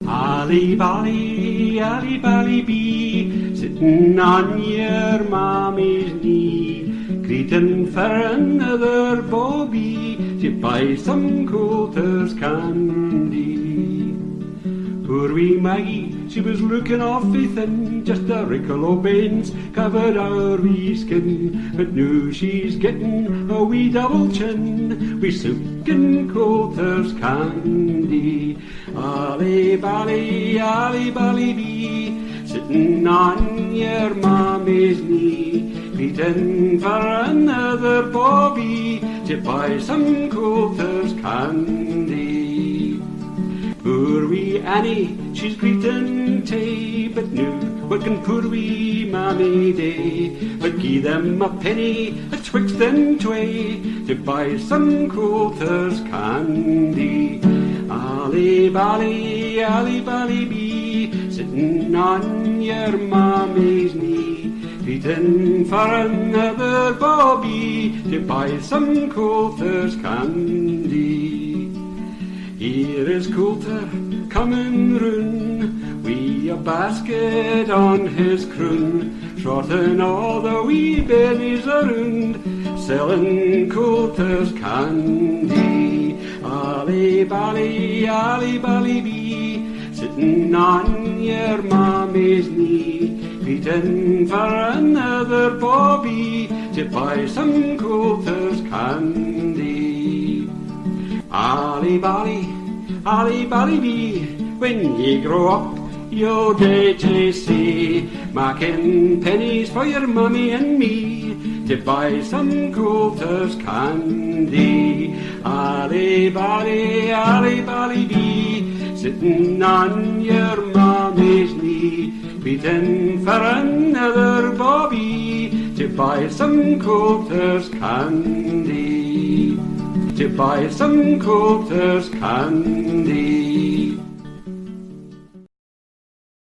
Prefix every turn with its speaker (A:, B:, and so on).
A: Ali bally bee, sitting on your mammy's knee, greeting for another bobby to buy some Coulter's candy. Poor wee Maggie, she was looking awfully thin, just a wrinkle o' banes covered our wee skin. But now she's getting a wee double chin, wi' silken Coulter's candy. Ali bally bee, sitting on your mammy's knee, greeting for another bobby to buy some Coulter's candy. Poor wee Annie, she's greeting tay, but now what can poor wee mammy do but gie them a penny atwixt them tway to buy some Coulter's candy. Ali bally bee, sitting on your mammy's knee, greeting for another bobby to buy some Coulter's candy. Here is Coulter coming round, wi' a basket on his croon, trotting all the wee bellies around, selling Coulter's candy. Ali bally bee, sitting on your mammy's knee, greeting for another bobby to buy some Coulter's candy. Ali bally bee, when ye grow up, you'll get to see, making pennies for your mummy and me to buy some Coulter's candy. Ali bally bee, sitting on your mammy's knee, greeting for another bobby to buy some Coulter's candy. To buy some Coulter's candy.